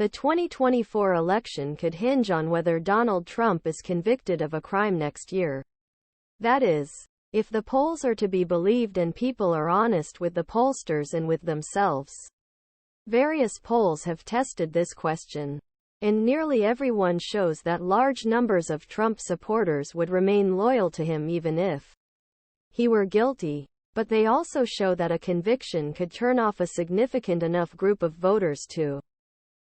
The 2024 election could hinge on whether Donald Trump is convicted of a crime next year. That is, if the polls are to be believed and people are honest with the pollsters and with themselves. Various polls have tested this question, and nearly everyone shows that large numbers of Trump supporters would remain loyal to him even if he were guilty. But they also show that a conviction could turn off a significant enough group of voters to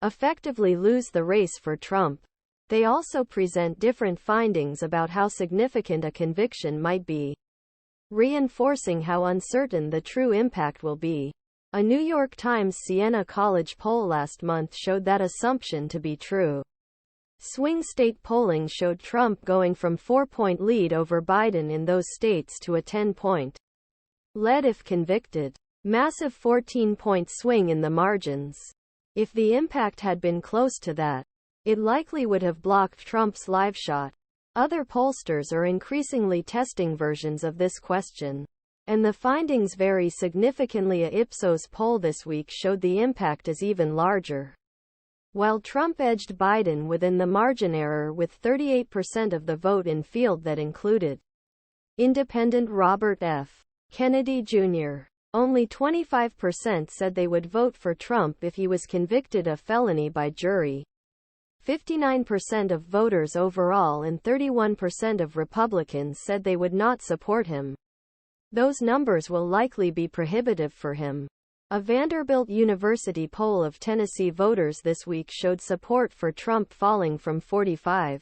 effectively lose the race for Trump. They also present different findings about how significant a conviction might be, reinforcing how uncertain the true impact will be. A New York TimesSiena College poll last month showed that assumption to be true. Swing state polling showed Trump going from 4-point lead over Biden in those states to a 10-point lead if convicted. Massive 14-point swing in the margins. If the impact had been close to that, it likely would have blocked Trump's live shot. Other pollsters are increasingly testing versions of this question, and the findings vary significantly. A Ipsos poll this week showed the impact is even larger. While Trump edged Biden within the margin error with 38% of the vote in field that included independent Robert F. Kennedy Jr., only 25% said they would vote for Trump if he was convicted of felony by jury. 59% of voters overall and 31% of Republicans said they would not support him. Those numbers will likely be prohibitive for him. A Vanderbilt University poll of Tennessee voters this week showed support for Trump falling from 45%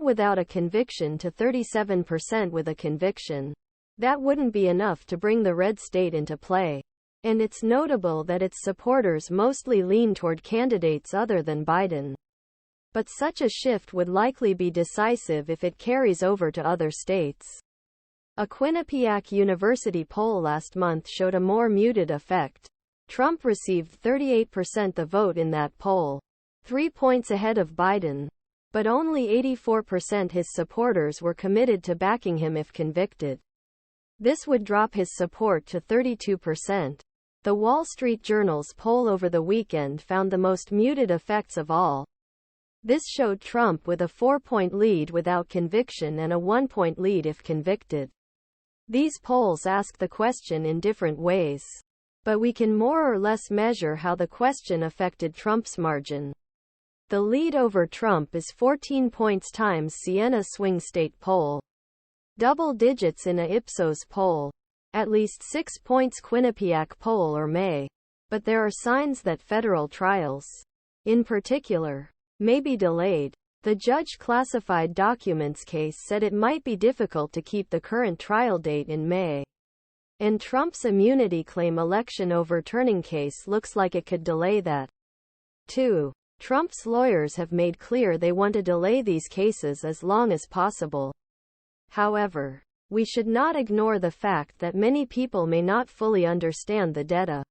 without a conviction to 37% with a conviction. That wouldn't be enough to bring the red state into play. And it's notable that its supporters mostly lean toward candidates other than Biden. But such a shift would likely be decisive if it carries over to other states. A Quinnipiac University poll last month showed a more muted effect. Trump received 38% the vote in that poll, 3 points ahead of Biden. But only 84% his supporters were committed to backing him if convicted. This would drop his support to 32%. The Wall Street Journal's poll over the weekend found the most muted effects of all. This showed Trump with a 4-point lead without conviction and a 1-point lead if convicted. These polls ask the question in different ways, but we can more or less measure how the question affected Trump's margin. The lead over Trump is 14 points. TimesSiena swing state poll. Double digits in a Ipsos poll. At least 6 points. Quinnipiac poll or May. But there are signs that federal trials, in particular, may be delayed. The judge-classified documents case said it might be difficult to keep the current trial date in May. And Trump's immunity claim election overturning case looks like it could delay that, too. Trump's lawyers have made clear they want to delay these cases as long as possible. However, we should not ignore the fact that many people may not fully understand the deta.